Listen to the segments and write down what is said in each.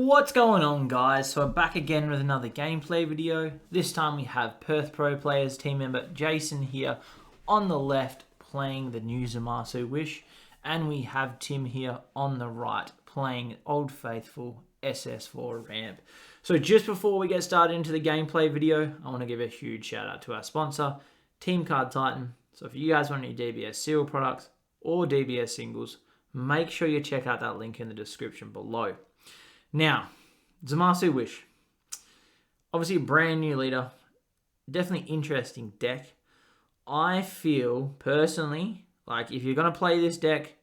What's going on, guys? So we're back again with another gameplay video. This time we have Perth Pro Players team member Jason here on the left playing the new Zamasu Wish, and we have Tim here on the right playing Old Faithful SS4 Ramp. So just before we get started into the gameplay video, I want to give a huge shout out to our sponsor, Team Card Titan. So if you guys want any DBS seal products or DBS singles, make sure you check out that link in the description below. Now, Zamasu Wish. Obviously a brand new leader. Definitely interesting deck. I feel, personally, like if you're going to play this deck,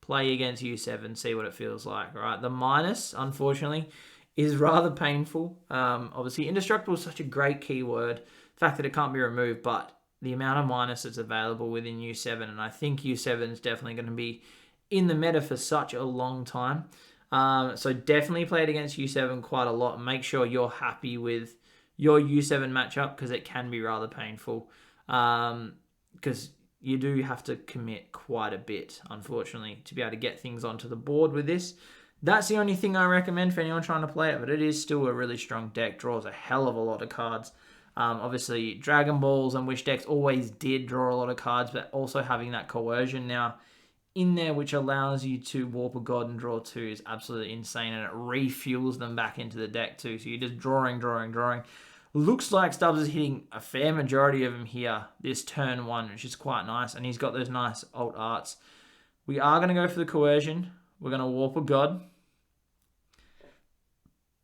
play against U7, see what it feels like, right? The minus, unfortunately, is rather painful. Obviously, indestructible is such a great keyword. The fact that it can't be removed, but the amount of minus that's available within U7, and I think U7 is definitely going to be in the meta for such a long time. So definitely play it against U7 quite a lot. Make sure you're happy with your U7 matchup because it can be rather painful. Because you do have to commit quite a bit, unfortunately, to be able to get things onto the board with this. That's the only thing I recommend for anyone trying to play it, but it is still a really strong deck. Draws a hell of a lot of cards. Obviously, Dragon Balls and Wish decks always did draw a lot of cards, but also having that coercion now in there, which allows you to warp a god and draw two, is absolutely insane, and it refuels them back into the deck too. So you're just drawing. Looks like Stubbs is hitting a fair majority of them here this turn one, which is quite nice, and he's got those nice alt arts. We are going to go for the coercion. We're going to warp a god.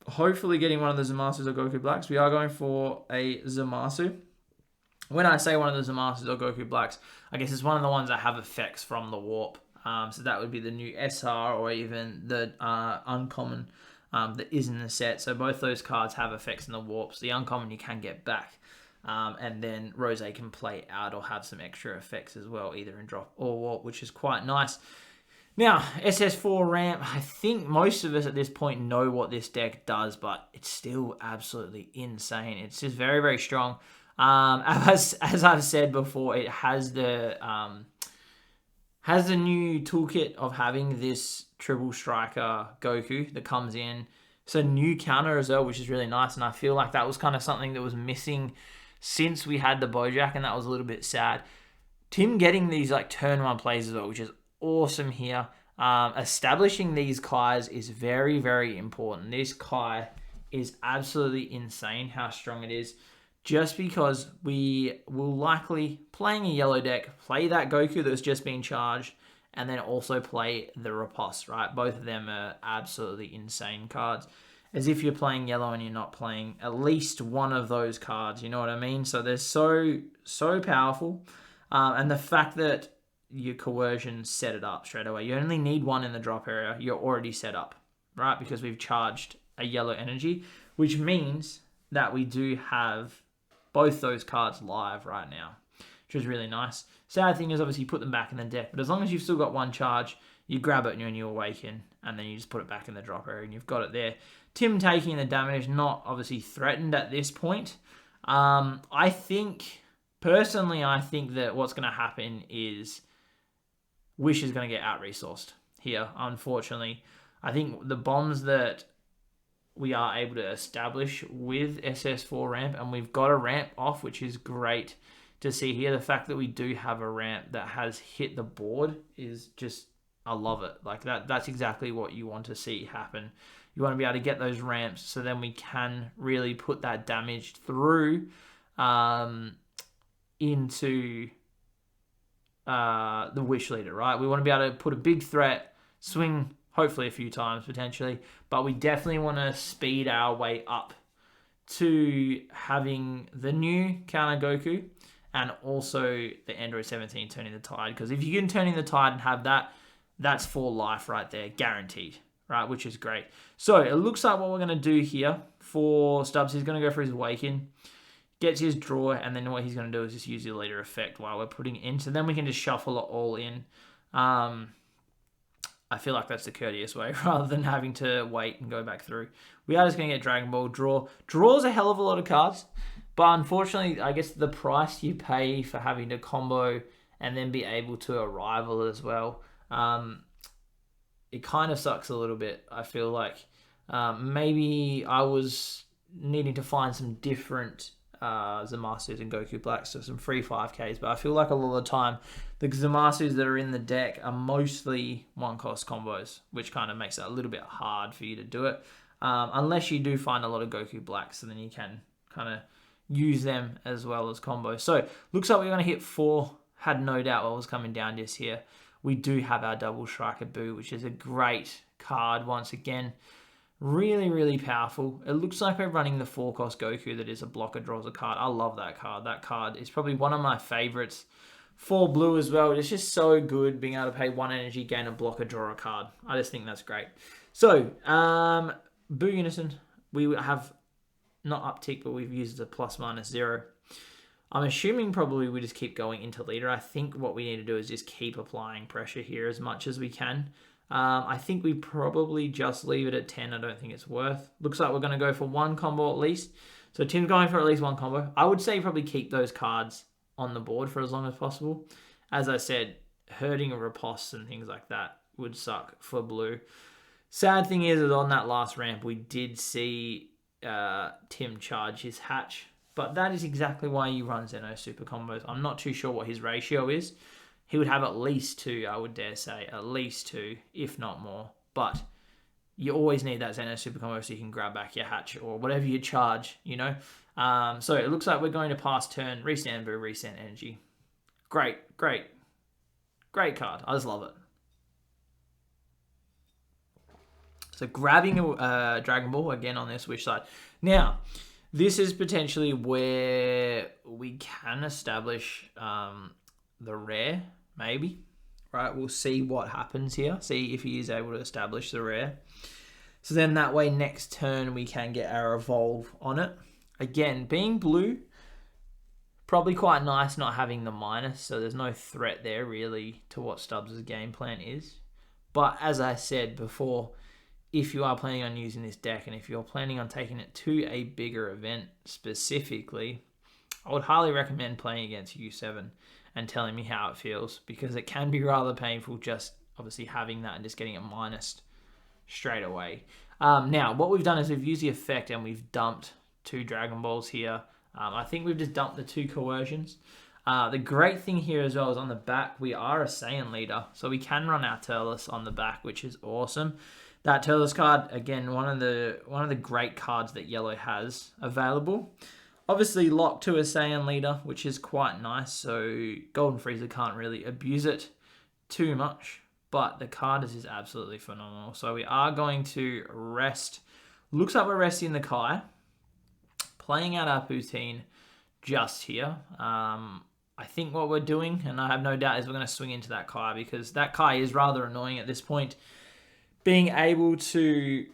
Hopefully getting one of the Zamasus or Goku Blacks. We are going for a Zamasu. When I say one of the Zamasus or Goku Blacks, I guess it's one of the ones that have effects from the warp. So that would be the new SR or even the uncommon that is in the set. So both those cards have effects in the warps. The uncommon you can get back. And then Rose can play out or have some extra effects as well, either in drop or warp, which is quite nice. Now, SS4 Ramp, I think most of us at this point know what this deck does, but it's still absolutely insane. It's just very, very strong. As I've said before, it has the new toolkit of having this triple striker Goku that comes in. It's a new counter as well, which is really nice, and I feel like that was kind of something that was missing since we had the Bojack, and that was a little bit sad. Tim getting these like turn one plays as well, which is awesome here. Establishing these Kais is very, very important. This Kai is absolutely insane how strong it is. Just because we will likely, playing a yellow deck, play that Goku that's just been charged, and then also play the Riposte, right? Both of them are absolutely insane cards. As if you're playing yellow and you're not playing at least one of those cards, you know what I mean? So they're so powerful. And the fact that your coercion set it up straight away. You only need one in the drop area. You're already set up, right? Because we've charged a yellow energy, which means that we do have both those cards live right now, which is really nice. Sad thing is obviously you put them back in the deck, but as long as you've still got one charge, you grab it and you awaken, and then you just put it back in the drop area and you've got it there. Tim taking the damage, not obviously threatened at this point. I think that what's going to happen is Wish is going to get out-resourced here, unfortunately. I think the bombs that we are able to establish with SS4 Ramp, and we've got a ramp off, which is great to see here. The fact that we do have a ramp that has hit the board is just, I love it. Like that's exactly what you want to see happen. You want to be able to get those ramps so then we can really put that damage through into the Wish leader, right? We want to be able to put a big threat, swing hopefully a few times potentially, but we definitely want to speed our way up to having the new counter Goku and also the Android 17 turning the tide. Because if you can turn in the tide and have that, that's for life right there, guaranteed, right? Which is great. So it looks like what we're going to do here for Stubbs, he's going to go for his Awaken, gets his draw, and then what he's going to do is just use the leader effect while we're putting it in. So then we can just shuffle it all in. I feel like that's the courteous way rather than having to wait and go back through. We are just going to get Dragon Ball draw. Draw's a hell of a lot of cards, but unfortunately, I guess the price you pay for having to combo and then be able to arrival as well, it kind of sucks a little bit. I feel like Maybe I was needing to find some different Zamasus and Goku Blacks, so some free 5Ks, but I feel like a lot of the time the Zamasus that are in the deck are mostly one-cost combos, which kind of makes it a little bit hard for you to do it. Unless you do find a lot of Goku Blacks, and then you can kind of use them as well as combos. So, looks like we're going to hit 4. Had no doubt what was coming down this here. We do have our double striker Boo, which is a great card once again. Really, really powerful. It looks like we're running the 4-cost Goku that is a blocker, draws a card. I love that card. That card is probably one of my favorites. 4 blue as well. It's just so good being able to pay 1 energy, gain a blocker, draw a card. I just think that's great. So, Boo Unison, we have not uptick, but we've used a ±0. I'm assuming probably we just keep going into leader. I think what we need to do is just keep applying pressure here as much as we can. I think we probably just leave it at 10. I don't think it's worth. Looks like we're going to go for 1 combo at least. So Tim's going for at least 1 combo. I would say probably keep those cards on the board for as long as possible. As I said, hurting a riposte and things like that would suck for blue. Sad thing is on that last ramp, we did see Tim charge his hatch. But that is exactly why you run Zeno super combos. I'm not too sure what his ratio is. He would have at least 2, I would dare say. At least 2, if not more. But you always need that Zeno super combo so you can grab back your hatch or whatever you charge, you know. So it looks like we're going to pass turn, restand Boo, restand energy. Great card. I just love it. So grabbing a Dragon Ball again on this Wish side. Now, this is potentially where we can establish the rare, maybe. Right, we'll see what happens here. See if he is able to establish the rare. So then that way next turn we can get our evolve on it. Again, being blue, probably quite nice not having the minus. So there's no threat there really to what Stubbs' game plan is. But as I said before, if you are planning on using this deck and if you're planning on taking it to a bigger event specifically, I would highly recommend playing against U7 and telling me how it feels, because it can be rather painful just obviously having that and just getting it minused straight away. Now, what we've done is we've used the effect and we've dumped 2 Dragon Balls here. I think we've just dumped the 2 coercions. The great thing here as well is on the back, we are a Saiyan leader, so we can run our Turles on the back, which is awesome. That Turles card, again, one of the great cards that yellow has available. Obviously locked to a Saiyan leader, which is quite nice, so Golden Frieza can't really abuse it too much, but the card is just absolutely phenomenal. So we are going to rest. Looks like we're resting the Kai, playing out our Poutine just here. I think what we're doing, and I have no doubt, is we're going to swing into that Kai, because that Kai is rather annoying at this point. Being able to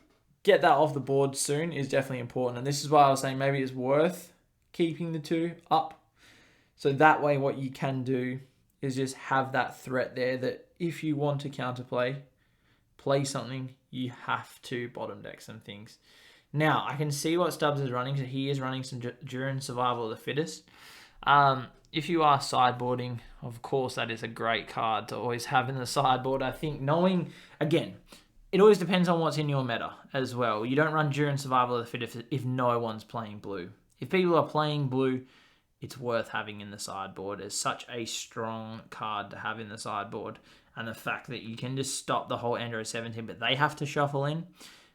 get that off the board soon is definitely important. And this is why I was saying maybe it's worth keeping the 2 up. So that way what you can do is just have that threat there that if you want to counterplay, play something, you have to bottom deck some things. Now, I can see what Stubbs is running. So he is running some during survival of the fittest. If you are sideboarding, of course, that is a great card to always have in the sideboard. I think knowing, again, it always depends on what's in your meta as well. You don't run during survival of the fittest if no one's playing blue. If people are playing blue, it's worth having in the sideboard. It's such a strong card to have in the sideboard. And the fact that you can just stop the whole Android 17, but they have to shuffle in,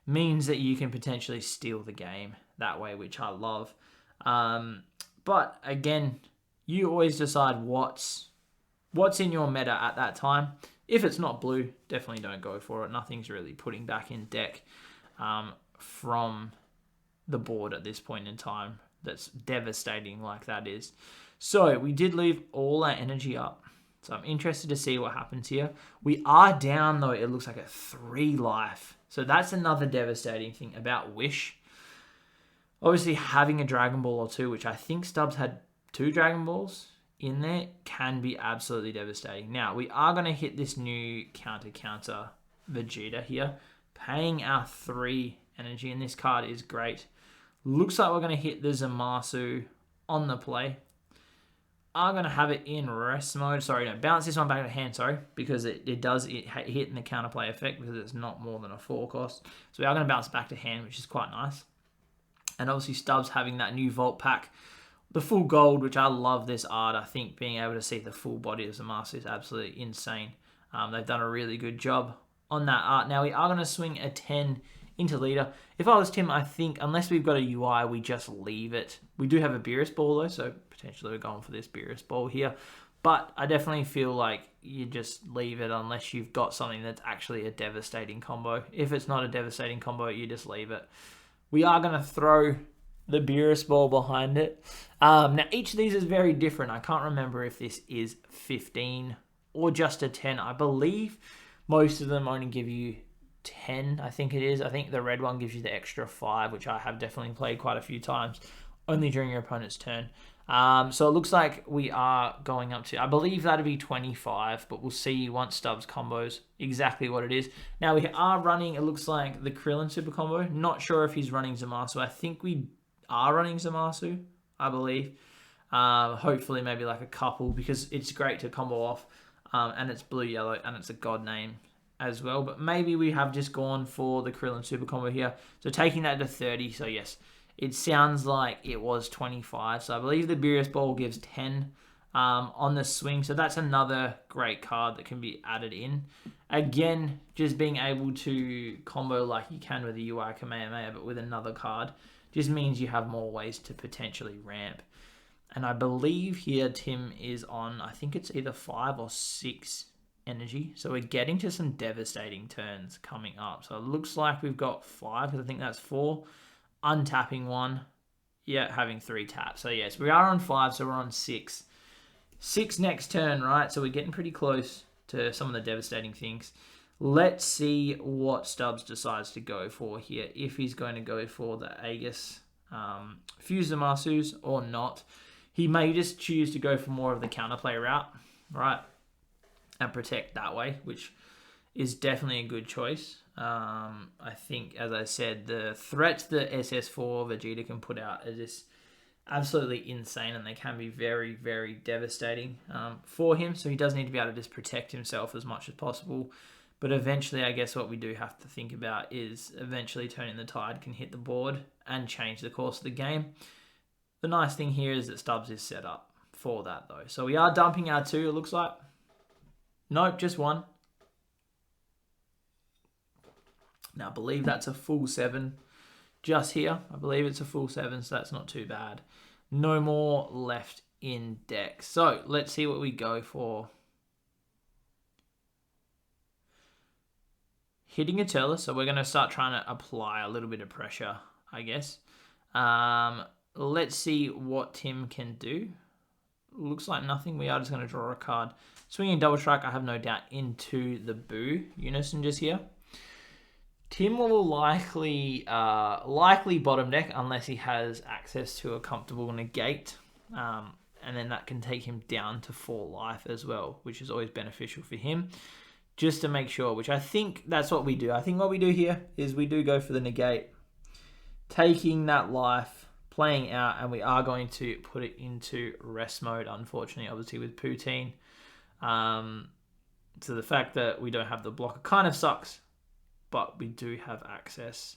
means that you can potentially steal the game that way, which I love. But again, you always decide what's in your meta at that time. If it's not blue, definitely don't go for it. Nothing's really putting back in deck from the board at this point in time that's devastating like that is. So we did leave all our energy up. So I'm interested to see what happens here. We are down, though, it looks like at 3 life. So that's another devastating thing about Wish. Obviously, having a Dragon Ball or 2, which I think Stubbs had 2 Dragon Balls in there, can be absolutely devastating. Now, we are going to hit this new counter Vegeta here, paying our 3 energy, and this card is great. Looks like we're going to hit the Zamasu on the play. are going to have it in rest mode. Sorry, no, bounce this one back to hand, sorry, because it does hit in the counterplay effect because it's not more than a 4 cost. So we are going to bounce back to hand, which is quite nice. And obviously Stubbs having that new Vault pack, the full gold, which I love this art. I think being able to see the full body of Zamasu is absolutely insane. They've done a really good job on that art. Now we are going to swing a 10 into leader. If I was Tim, I think unless we've got a UI, we just leave it. We do have a Beerus ball though, so potentially we're going for this Beerus ball here. But I definitely feel like you just leave it unless you've got something that's actually a devastating combo. If it's not a devastating combo, you just leave it. We are going to throw the Beerus ball behind it. Now each of these is very different. I can't remember if this is 15 or just a 10. I believe most of them only give you 10, I think it is. I think the red one gives you the extra 5, which I have definitely played quite a few times, only during your opponent's turn. So it looks like we are going up to, I believe that'd be 25, but we'll see once Stubbs combos exactly what it is. Now we are running, it looks like the Krillin super combo. Not sure if he's running Zamasu. I think we are running Zamasu, I believe. Hopefully maybe like a couple, because it's great to combo off. And it's blue, yellow, and it's a god name as well. But maybe we have just gone for the Krillin super combo here. So taking that to 30. So yes, it sounds like it was 25. So I believe the Beerus ball gives 10 on the swing. So that's another great card that can be added in. Again, just being able to combo like you can with the UI Kamehameha, but with another card, just means you have more ways to potentially ramp. And I believe here Tim is on, I think it's either 5 or 6 energy. So we're getting to some devastating turns coming up. So it looks like we've got 5, because I think that's 4. Untapping 1. Yeah, having 3 taps. So yes, we are on 5, so we're on 6. 6 next turn, right? So we're getting pretty close to some of the devastating things. Let's see what Stubbs decides to go for here. If he's going to go for the Aegis Fuse Zamasus or not. He may just choose to go for more of the counterplay route, right? And protect that way, which is definitely a good choice. I think, as I said, the threats that SS4 Vegeta can put out are just absolutely insane, and they can be very, very devastating for him. So he does need to be able to just protect himself as much as possible. But eventually, I guess what we do have to think about is eventually Turning the Tide can hit the board and change the course of the game. The nice thing here is that Stubbs is set up for that, though. So we are dumping our 2, it looks like. Nope, just 1. Now, I believe that's a full 7 just here. I believe it's a full 7, so that's not too bad. No more left in deck. So let's see what we go for. Hitting a Teller, so we're going to start trying to apply a little bit of pressure, I guess. Let's see what Tim can do. Looks like nothing. We are just going to draw a card. Swinging Double Strike, I have no doubt, into the Boo unison just here. Tim will likely bottom deck unless he has access to a comfortable negate. And then that can take him down to 4 life as well, which is always beneficial for him. Just to make sure, which I think that's what we do. I think what we do here is we do go for the negate, taking that life, playing out, and we are going to put it into rest mode, unfortunately, obviously with Poutine. So the fact that we don't have the blocker kind of sucks, but we do have access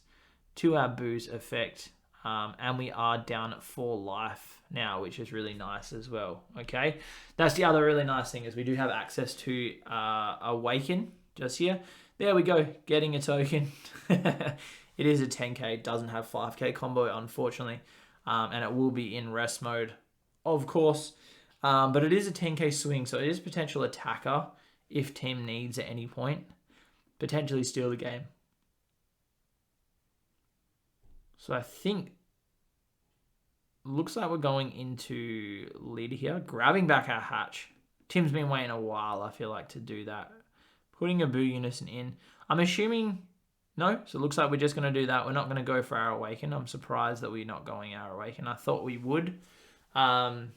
to our Boo's effect, and we are down at 4 life now, which is really nice as well. Okay, that's the other really nice thing, is we do have access to Awaken just here. There we go, getting a token. It is a 10k, it doesn't have 5k combo, unfortunately. And it will be in rest mode, of course. But it is a 10k swing, so it is potential attacker if team needs at any point. Potentially steal the game. So I think, looks like we're going into leader here. Grabbing back our hatch. Tim's been waiting a while, I feel like, to do that. Putting a Boo unison in. I'm assuming... No, so it looks like we're just going to do that. We're not going to go for our Awaken. I'm surprised that we're not going our Awaken. I thought we would. Because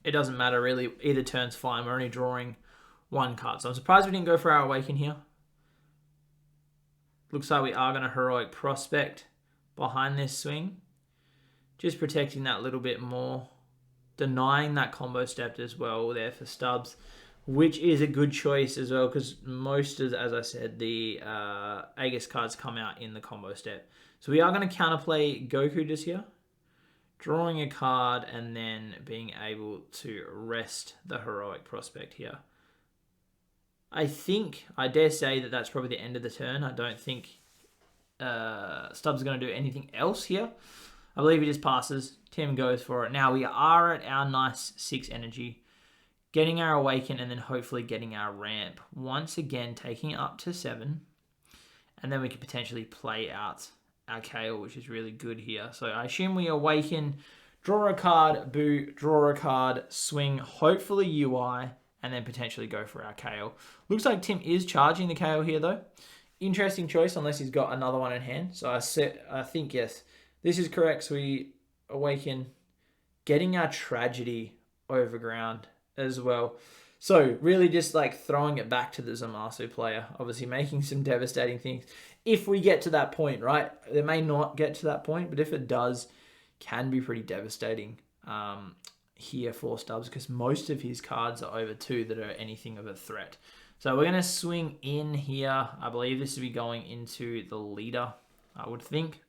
it doesn't matter really. Either turn's fine. We're only drawing 1 card. So I'm surprised we didn't go for our Awaken here. Looks like we are going to Heroic Prospect behind this swing. Just protecting that little bit more. denying that combo step as well there for Stubbs, which is a good choice as well because most of, as I said, the Aegis cards come out in the combo step. So we are going to counterplay Goku just here, drawing a card and then being able to rest the Heroic Prospect here. I think, I dare say that that's probably the end of the turn. I don't think Stubbs is going to do anything else here. I believe he just passes. Tim goes for it. Now we are at our nice 6 energy, getting our Awaken and then hopefully getting our Ramp. Once again, taking it up to 7. And then we can potentially play out our Kale, which is really good here. So I assume we Awaken, draw a card, boo, draw a card, swing, hopefully UI, and then potentially go for our Kale. Looks like Tim is charging the Kale here though. Interesting choice unless he's got another one in hand. So I think yes, this is correct. So we Awaken, getting our Tragedy overground as well. So really just like throwing it back to the Zamasu player, obviously making some devastating things. If we get to that point, right? They may not get to that point, but if it does, can be pretty devastating here for Stubbs because most of his cards are over 2 that are anything of a threat. So we're going to swing in here. I believe this will be going into the leader, I would think.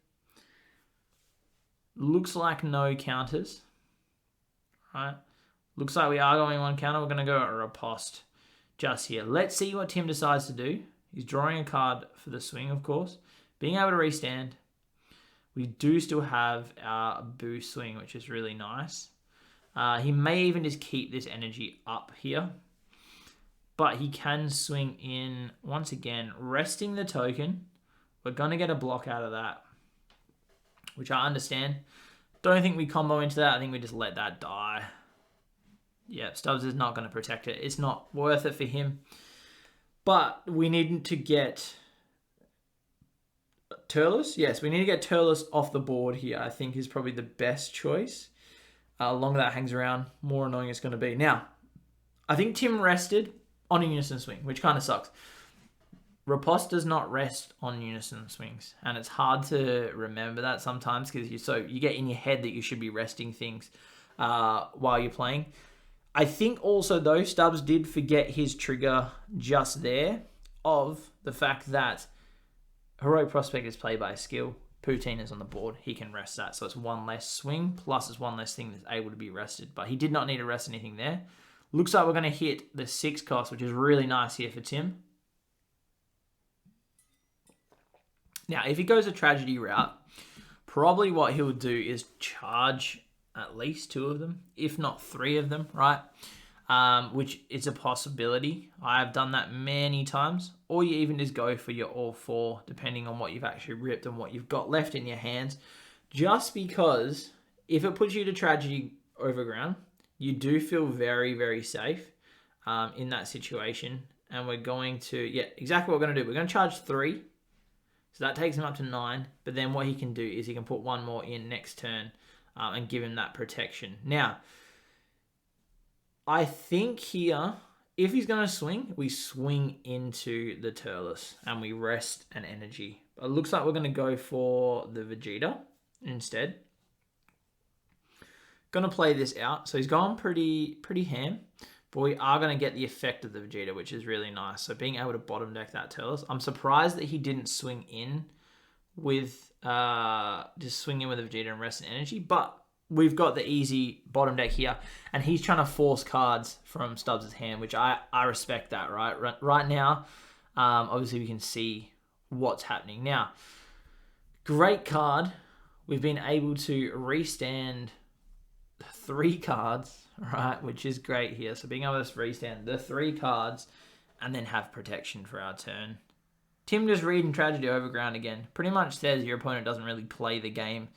Looks like no counters. Right. Looks like we are going 1 counter. We're going to go a riposte just here. Let's see what Tim decides to do. He's drawing a card for the swing, of course. Being able to restand. We do still have our Boo swing, which is really nice. He may even just keep this energy up here. But he can swing in, once again, resting the token. We're going to get a block out of that, which I understand. Don't think we combo into that. I think we just let that die. Yeah, Stubbs is not going to protect it. It's not worth it for him. But we need to get Turles. Yes, we need to get Turles off the board here, I think is probably the best choice. The longer that hangs around, more annoying it's going to be. Now, I think Tim rested on a Unison swing, which kind of sucks. Riposte does not rest on Unison swings, and it's hard to remember that sometimes because you get in your head that you should be resting things while you're playing. I think also though Stubbs did forget his trigger just there of the fact that Heroic Prospect is played by skill. Poutine is on the board. He can rest that, so it's 1 less swing plus it's 1 less thing that's able to be rested. But he did not need to rest anything there. Looks like we're going to hit the 6 cost, which is really nice here for Tim. Now, if he goes a Tragedy route, probably what he'll do is charge at least 2 of them, if not 3 of them, right? Which is a possibility. I have done that many times. Or you even just go for your all 4, depending on what you've actually ripped and what you've got left in your hands. Just because if it puts you to Tragedy overground, you do feel very, very safe in that situation. And we're going to, yeah, exactly what we're going to do. We're going to charge 3. So that takes him up to 9. But then what he can do is he can put 1 more in next turn and give him that protection. Now, I think here, if he's going to swing, we swing into the Turles and we rest an energy. But it looks like we're going to go for the Vegeta instead. Going to play this out. So he's gone pretty ham. But we are going to get the effect of the Vegeta, which is really nice. So being able to bottom deck that Turles. I'm surprised that he didn't swing in with just swing in with the Vegeta and rest an energy. But we've got the easy bottom deck here. And he's trying to force cards from Stubbs' hand, which I respect that, right? Right now, obviously we can see what's happening. Now, great card. We've been able to restand 3 cards, right, which is great here. So being able to restand the 3 cards and then have protection for our turn. Tim just reading Tragedy Overground again. Pretty much says your opponent doesn't really play the game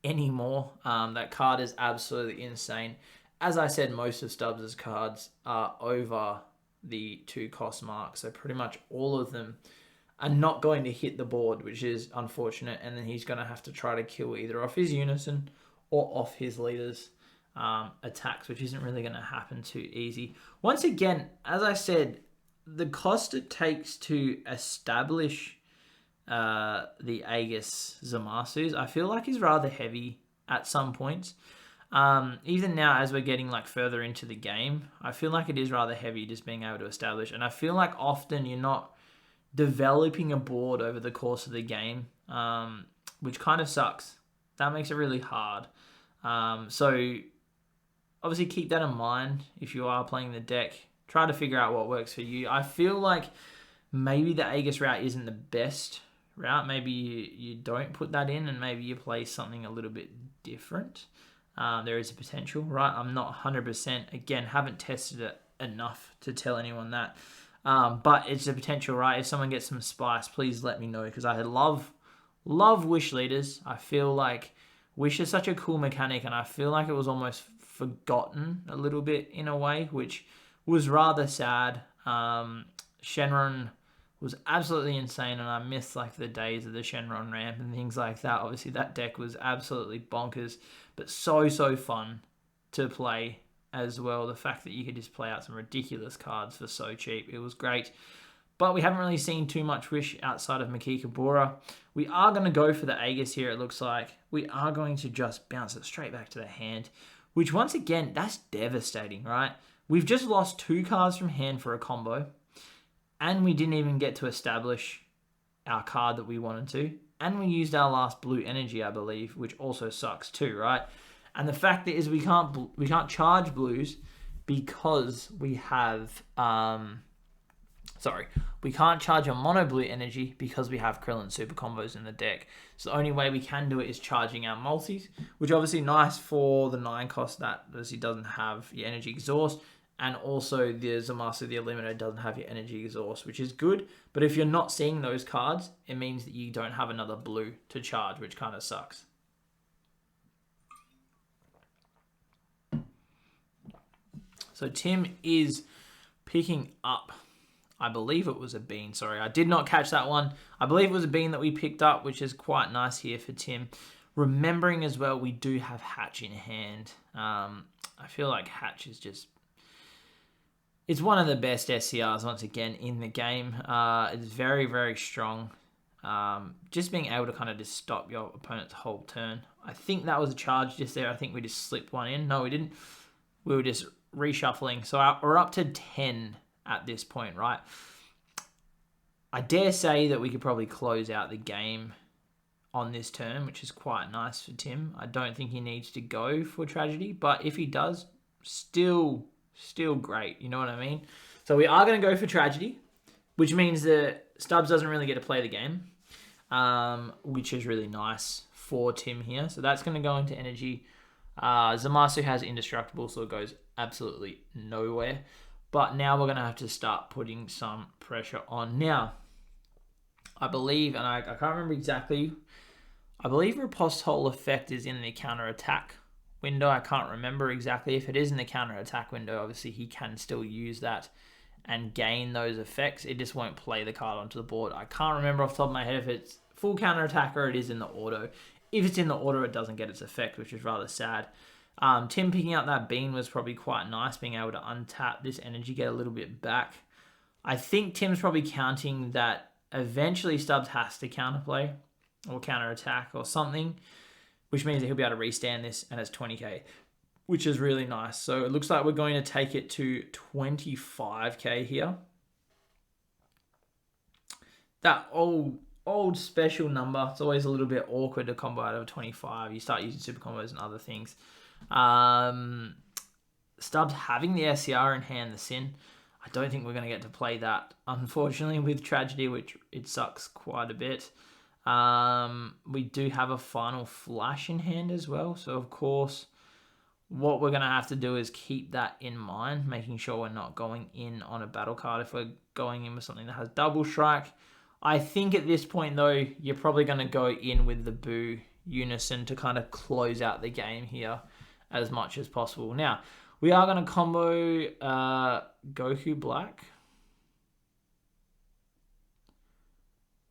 anymore. That card is absolutely insane. As I said, most of Stubbs' cards are over the 2 cost mark. So pretty much all of them are not going to hit the board, which is unfortunate. And then he's going to have to try to kill either off his Unison or off his leaders. Attacks, which isn't really going to happen too easy. Once again, as I said, the cost it takes to establish the Aegis Zamasus, I feel like is rather heavy at some points. Even now, as we're getting like further into the game, I feel like it is rather heavy just being able to establish. And I feel like often you're not developing a board over the course of the game, which kind of sucks. That makes it really hard. So obviously keep that in mind if you are playing the deck. Try to figure out what works for you. I feel like maybe the Aegis route isn't the best route. Maybe you don't put that in and maybe you play something a little bit different. There is a potential, right? I'm not 100%. Again, haven't tested it enough to tell anyone that. But it's a potential, right? If someone gets some spice, please let me know, because I love Wish leaders. I feel like Wish is such a cool mechanic, and I feel like it was almost forgotten a little bit in a way, which was rather sad. Shenron was absolutely insane, and I miss like the days of the Shenron ramp and things like that. Obviously, that deck was absolutely bonkers, but so fun to play as well. The fact that you could just play out some ridiculous cards for so cheap, it was great. But we haven't really seen too much Wish outside of Makika Bora. We are going to go for the Aegis here, it looks like. We are going to just bounce it straight back to the hand, which once again, that's devastating, right? We've just lost 2 cards from hand for a combo, and we didn't even get to establish our card that we wanted to. And we used our last blue energy, I believe, which also sucks too, right? And the fact that is we can't charge blues because we have we can't charge a mono blue energy because we have Krillin super combos in the deck. So the only way we can do it is charging our multis, which obviously nice for the 9 cost that obviously doesn't have your energy exhaust. And also the Zamasu the Eliminator doesn't have your energy exhaust, which is good. But if you're not seeing those cards, it means that you don't have another blue to charge, which kind of sucks. So Tim is picking up, I believe it was a bean. Sorry, I did not catch that one. I believe it was a bean that we picked up, which is quite nice here for Tim. Remembering as well, we do have Hatch in hand. I feel like Hatch is just... It's one of the best SCRs, once again, in the game. It's very strong. Just being able to kind of just stop your opponent's whole turn. I think that was a charge just there. I think we just slipped one in. No, we didn't. We were just reshuffling. So we're up to 10 at this point, right? I dare say that we could probably close out the game on this turn, which is quite nice for Tim. I don't think he needs to go for Tragedy, but if he does, still great. You know what I mean? So we are going to go for Tragedy, which means that Stubbs doesn't really get to play the game, which is really nice for Tim here. So that's going to go into energy. Zamasu has Indestructible, so it goes absolutely nowhere. But now we're going to have to start putting some pressure on. Now, I believe, and I can't remember exactly, I believe Riposte Hole effect is in the counter-attack window. I can't remember exactly. If it is in the counter-attack window, obviously he can still use that and gain those effects. It just won't play the card onto the board. I can't remember off the top of my head if it's full counter-attack or it is in the auto. If it's in the auto, it doesn't get its effect, which is rather sad. Tim picking out that bean was probably quite nice, being able to untap this energy, get a little bit back. I think Tim's probably counting that eventually Stubbs has to counterplay or counterattack or something, which means that he'll be able to restand this, and it's 20k, which is really nice. So it looks like we're going to take it to 25k here. That old special number, it's always a little bit awkward to combo out of a 25. You start using super combos and other things. Stubbs having the SCR in hand, the Sin. I don't think we're going to get to play that, unfortunately, with Tragedy, which it sucks quite a bit. We do have a Final Flash in hand as well. So, of course, what we're going to have to do is keep that in mind, making sure we're not going in on a battle card if we're going in with something that has Double Strike. I think at this point, though, you're probably going to go in with the Boo Unison to kind of close out the game here as much as possible. Now, we are going to combo Goku Black.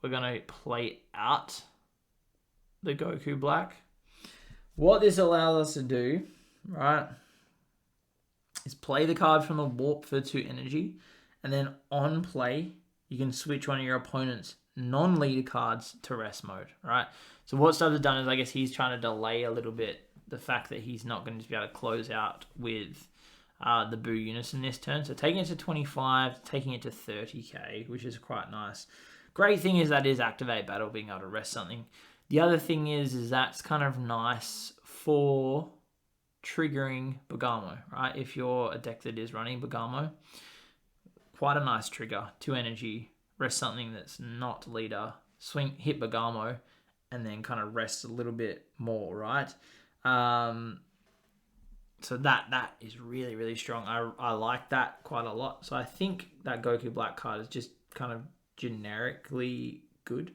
We're going to play out the Goku Black. What this allows us to do, right, is play the card from the Warp for 2 energy, and then on play, you can switch one of your opponent's non-leader cards to rest mode, right? So what Stubbs has done is, I guess he's trying to delay a little bit the fact that he's not going to be able to close out with the Boo Unison this turn. So taking it to 25, taking it to 30k, which is quite nice. Great thing is that is Activate Battle, being able to rest something. The other thing is that's kind of nice for triggering Bergamo, right? If you're a deck that is running Bergamo, quite a nice trigger. 2 energy, rest something that's not leader, swing, hit Bergamo, and then kind of rest a little bit more, right? So that is really, really strong. I like that quite a lot. So I think that Goku Black card is just kind of generically good.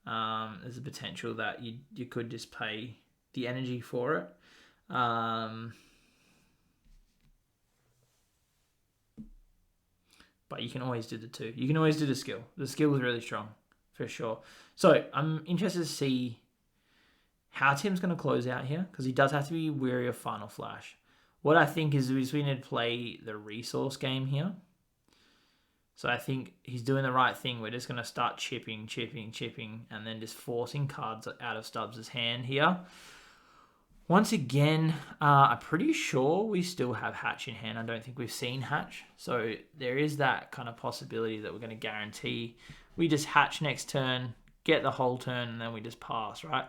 There's a potential that you could just pay the energy for it. But you can always do the 2. You can always do the skill. The skill is really strong, for sure. So I'm interested to see how Tim's going to close out here, because he does have to be wary of Final Flash. What I think is we need to play the resource game here. So I think he's doing the right thing. We're just going to start chipping, and then just forcing cards out of Stubbs' hand here. Once again, I'm pretty sure we still have Hatch in hand. I don't think we've seen Hatch. So there is that kind of possibility that we're going to guarantee we just Hatch next turn, get the whole turn, and then we just pass, right?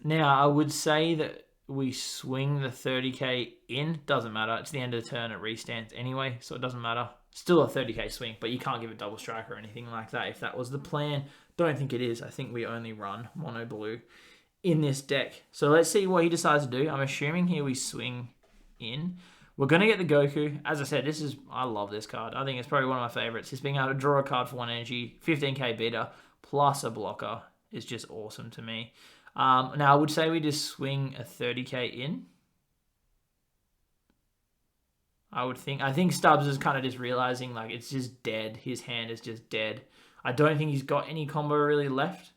Now, I would say that we swing the 30k in. Doesn't matter. It's the end of the turn. It restands anyway, so it doesn't matter. Still a 30k swing, but you can't give it double strike or anything like that if that was the plan. Don't think it is. I think we only run mono blue in this deck. So let's see what he decides to do. I'm assuming here we swing in. We're going to get the Goku. As I said, I love this card. I think it's probably one of my favorites. Just being able to draw a card for 1 energy, 15k beta, plus a blocker is just awesome to me. Now, I would say we just swing a 30k in. I think Stubbs is kind of just realizing like it's just dead. His hand is just dead. I don't think he's got any combo really left.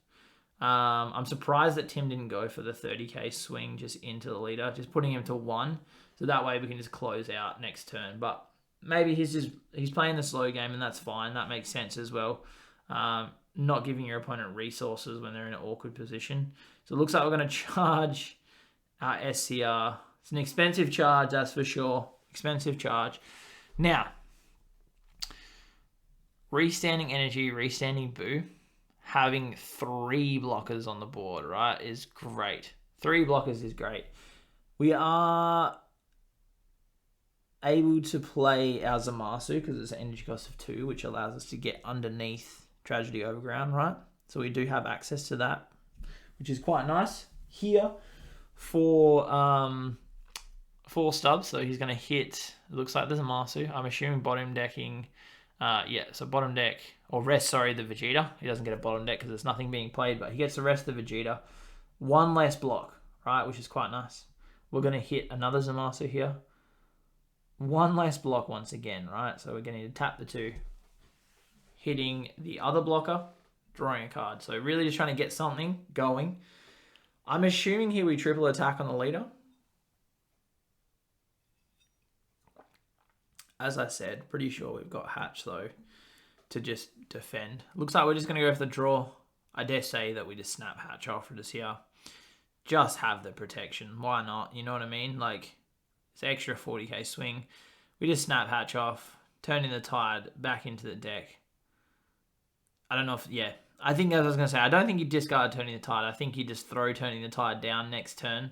I'm surprised that Tim didn't go for the 30k swing just into the leader, just putting him to 1. So that way we can just close out next turn. But maybe he's playing the slow game, and that's fine. That makes sense as well. Not giving your opponent resources when they're in an awkward position. So it looks like we're going to charge our SCR. It's an expensive charge, that's for sure. Expensive charge. Now, restanding energy, restanding Boo, having 3 blockers on the board, right, is great. 3 blockers is great. We are able to play our Zamasu because it's an energy cost of 2, which allows us to get underneath Tragedy Overground, right? So we do have access to that, which is quite nice here for Stubbs. So he's going to hit, it looks like there's a Zamasu. I'm assuming bottom decking, so bottom deck, or rest, the Vegeta. He doesn't get a bottom deck because there's nothing being played, but he gets the rest of the Vegeta. 1 less block, right, which is quite nice. We're going to hit another Zamasu here. 1 less block once again, right? So we're going to tap the 2. Hitting the other blocker, drawing a card. So really just trying to get something going. I'm assuming here we triple attack on the leader. As I said, pretty sure we've got Hatch though to just defend. Looks like we're just going to go for the draw. I dare say that we just snap Hatch off this here. Just have the protection. Why not? You know what I mean? Like, it's extra 40k swing. We just snap Hatch off, turn in the Tide back into the deck. I don't know if, I think as I was going to say, I don't think you discard Turning the Tide. I think you just throw Turning the Tide down next turn,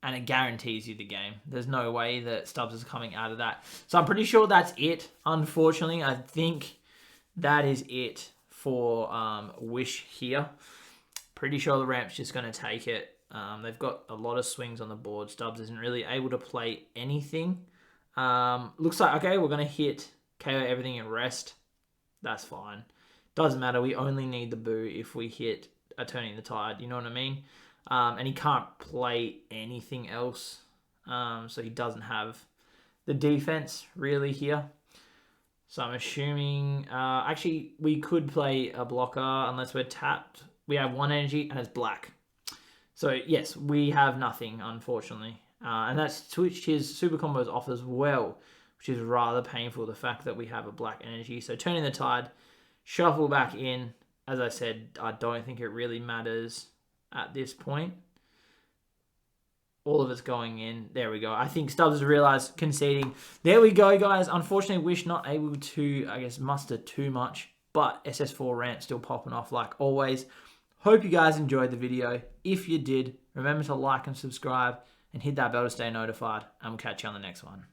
and it guarantees you the game. There's no way that Stubbs is coming out of that. So I'm pretty sure that's it. Unfortunately, I think that is it for Wish here. Pretty sure the Ramp's just going to take it. They've got a lot of swings on the board. Stubbs isn't really able to play anything. Looks like, okay, we're going to hit KO everything and rest. That's fine. Doesn't matter. We only need the Boo if we hit a Turning the Tide. You know what I mean? And he can't play anything else. So he doesn't have the defense really here. So I'm assuming... actually, we could play a blocker unless we're tapped. We have 1 energy and it's black. So yes, we have nothing, unfortunately. And that's switched his super combos off as well, which is rather painful, the fact that we have a black energy. So Turning the Tide... Shuffle back in. As I said, I don't think it really matters at this point. All of it's going in. There we go. I think Stubbs has realised conceding. There we go, guys. Unfortunately, Wish not able to, I guess, muster too much. But SS4 Ramp still popping off like always. Hope you guys enjoyed the video. If you did, remember to like and subscribe and hit that bell to stay notified. And we'll catch you on the next one.